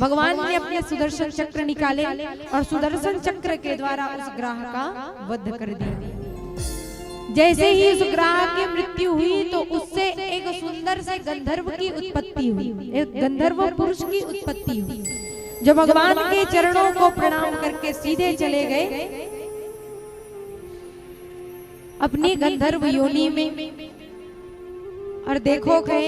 भगवान ने अपने सुदर्शन चक्र निकाले और सुदर्शन चक्र के द्वारा उस ग्राह का वध कर दिया। जैसे ही उस ग्राह की मृत्यु हुई तो उससे एक सुंदर से गंधर्व की उत्पत्ति हुई, एक गंधर्व पुरुष की उत्पत्ति हुई, जो भगवान के चरणों को प्रणाम करके सीधे चले गए अपनी गंधर्व योनि में। और देखो गए,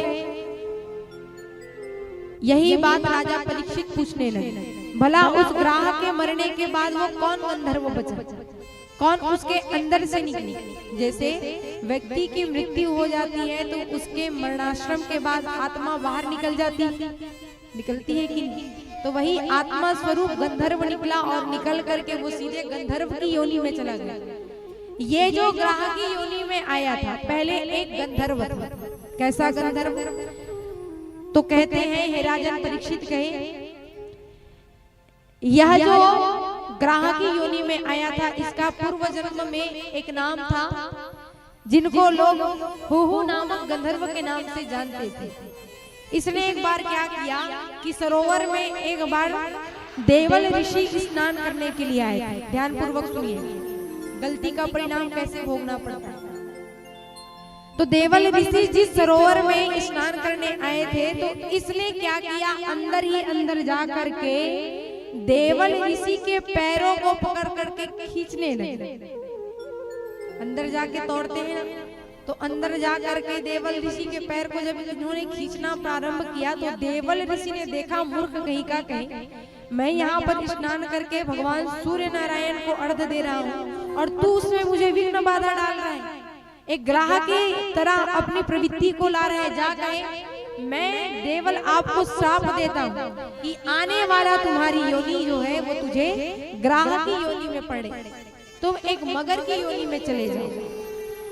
यही बात राजा परीक्षित पूछने लगे, भला उस ग्राह के मरने के बाद वो कौन गंधर्व बचा, कौन उसके अंदर से निकली। जैसे व्यक्ति की मृत्यु हो जाती है तो उसके मरणाश्रम के बाद आत्मा बाहर निकल जाती है, निकलती है कि नहीं, तो वही आत्मा स्वरूप गंधर्व निकला और निकल करके वो सीधे गंधर्व की योनि में चला गया। ये जो ग्राह की योनि में आया था पहले एक गंधर्व था। कैसा गंधर्व? तो कहते हैं, हे राजन परीक्षित कहे, यह जो ग्राह की योनि में आया था इसका पूर्व जन्म में एक नाम था जिनको लोग हुहु नामक गंधर्व के नाम से जानते थे। इसने एक बार क्या किया कि सरोवर में एक बार देवल ऋषि स्नान करने के लिए आए थे। ध्यान पूर्वक सुनिए, गलती का परिणाम कैसे भोगना पड़ता है। तो देवल ऋषि जिस सरोवर में स्नान करने आए थे तो इसने क्या किया, अंदर ही अंदर जा करके देवल ऋषि के पैरों को पकड़ करके खींचने लगे। अंदर जाके तोड़ते हैं ना, तो अंदर जा करके देवल ऋषि के पैर को जब इन्होंने खींचना प्रारंभ किया तो देवल ऋषि ने देखा, मूर्ख कहीं का कहीं, मैं यहाँ पर स्नान करके भगवान सूर्य नारायण को अर्घ दे रहा हूँ और तू उसमें मुझे विघ्न बाधा डाल रहा है, एक ग्राह की तरह अपनी प्रवृत्ति को ला रहा है। जा कहे, मैं देवल आपको श्राप देता हूँ कि आने वाला तुम्हारी योनि जो है वो तुझे ग्राह की योनि में पड़े, तुम एक मगर की योनि में चले जाओ।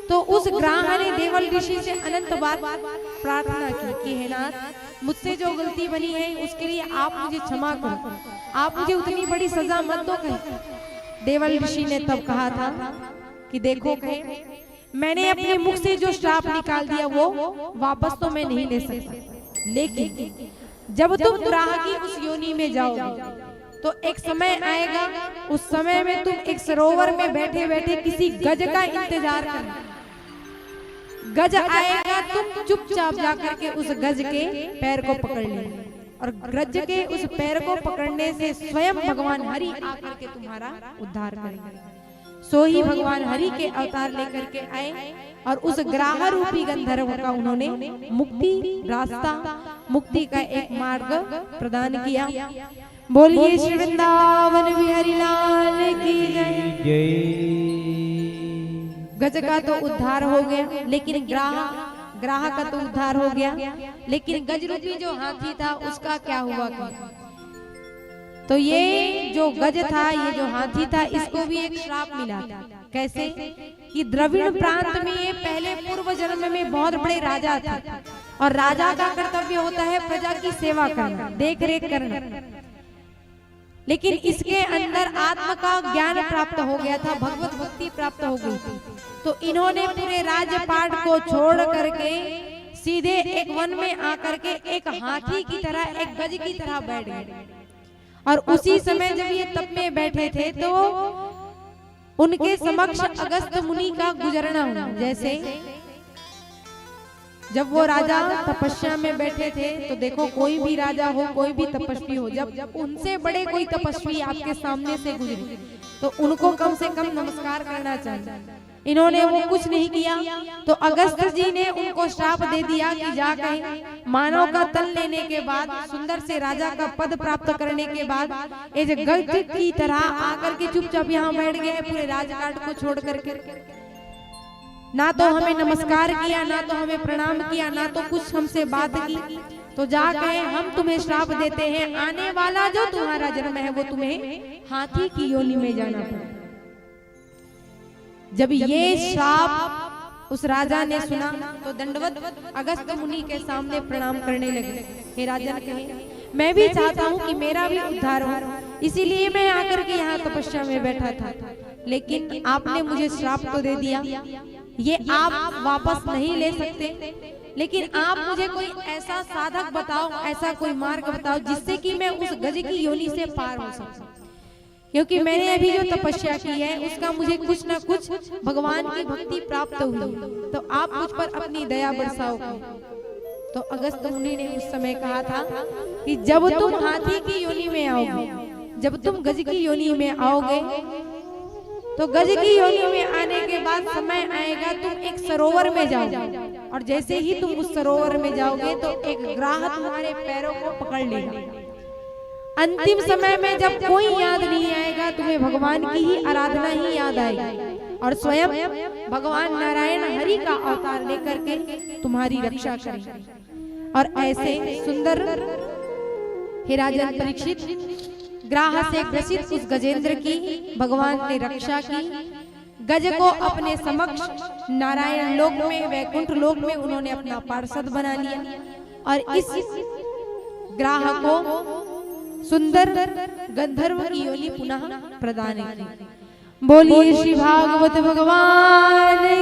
तो उस ग्राह ने देवल ऋषि से अनंत बार प्रार्थना की कि हे नाथ, मुझसे जो गलती बनी है उसके लिए आप मुझे क्षमा करो, आप मुझे उतनी बड़ी सजा मत दो। कहे देवल ऋषि ने तब कहा था कि देखो कहे, मैंने अपने मुख से जो श्राप निकाल दिया वो वापस तो मैं नहीं ले सकता, लेकिन जब तुम ग्राह की उस योनि में जाओगे तो एक समय आएगा, उस समय में तुम एक सरोवर में बैठे बैठे किसी गज का इंतजार करना। गज आएगा, तुम चुपचाप जाकर के उस गज के पैर को पकड़ लेना और गज के उस पैर को पकड़ने से स्वयं भगवान हरि आकर के तुम्हारा उद्धार करेंगे। सो ही भगवान हरि के अवतार लेकर के आए और उस ग्राह रूपी गंधर्व का उन्होंने मुक्ति रास्ता, मुक्ति का एक मार्ग प्रदान किया। बोलिए श्री वृंदावन बिहारी लाल की जय। गज का तो उद्धार हो गया, लेकिन ग्राह का तो उद्धार हो गया, लेकिन गज रूपी जो हाथी था उसका क्या हुआ? तो ये जो गज था, ये जो हाथी था, इसको भी एक श्राप मिला था। कैसे कि द्रविड़ प्रांत में ये पहले पूर्व जन्म में बहुत बड़े राजा थे और राजा का कर्तव्य होता है प्रजा की सेवा करना, देख रेख करना, लेकिन इसके अंदर आत्म का ज्ञान प्राप्त हो गया था, भगवत भक्ति प्राप्त हो गई थी। तो इन्होंने पूरे राजपाट को छोड़ करके सीधे एक वन में आकर के एक हाथी की तरह, एक गज की तरह बैठ गए। और उसी समय जब ये तप में बैठे थे तो उनके समक्ष अगस्त मुनि का गुजरना हुआ। जैसे जब वो राजा तपस्या में बैठे थे तो देखो, कोई भी राजा हो, कोई भी तपस्वी हो, जब उनसे बड़े कोई तपस्वी आपके सामने से गुजरे तो उनको कम से कम नमस्कार करना चाहिए। इन्होंने वो कुछ नहीं किया तो अगस्त जी ने उनको श्राप दे दिया कि जा कहीं मानव का तन लेने के बाद, सुंदर से राजा का पद प्राप्त करने के बाद एक गज की तरह आकर के चुपचाप यहाँ बैठ गए पूरे राजघाट को छोड़ करके। ना तो हमें नमस्कार किया, ना तो हमें प्रणाम किया, ना तो कुछ हमसे बात की। तो जा कहे, हम तुम्हें श्राप देते हैं, आने वाला जो तुम्हारा जन्म है वो तुम्हें हाथी की योनि में जाना पड़ेगा। जब ये श्राप उस राजा ने सुना तो दंडवत अगस्त मुनि के सामने प्रणाम करने लगे। हे राजन कहे, मैं भी चाहता हूँ कि मेरा भी उद्धार हो, इसीलिए मैं आकर के यहाँ तपस्या में बैठा था, लेकिन आपने मुझे श्राप तो दे दिया, ये आप वापस नहीं ले सकते। लेकिन आप मुझे कोई ऐसा साधक बताओ, ऐसा कोई मार्ग बताओ जिससे कि मैं उस गज की योनि से पार हो सकूं, क्योंकि मैंने अभी जो तपस्या की है उसका मुझे कुछ ना कुछ भगवान की भक्ति प्राप्त हुई, तो आप मुझ पर अपनी दया बरसाओ। तो अगस्त मुनि ने उस समय कहा था कि जब तुम हाथी की योनि में आओगे, जब तुम गज की योनि में आओगे, तो गज की योनि में आने के बाद समय आएगा तुम एक सरोवर में जाओगे, और जैसे ही तुम उस सरोवर में जाओगे तो एक ग्राह तुम्हारे पैरों को पकड़ लेगा। अंतिम समय में जब कोई याद नहीं आएगा, तुम्हें भगवान की ही आराधना ही याद आएगी, और स्वयं भगवान नारायण हरि का अवतार लेकर के तुम्हारी रक्षा करेंगे। और ऐसे सुंदर हे राजन परीक्षित, ग्राह से ग्रसित उस गजेंद्र की भगवान ने रक्षा की। गज को अपने समक्ष नारायण लोक में, वैकुंठ लोक में उन्होंने अपना पार्षद बना लिया, और इस ग्राह को सुंदर गंधर्व की योनि पुनः प्रदान की। बोलिए श्री भागवत भगवान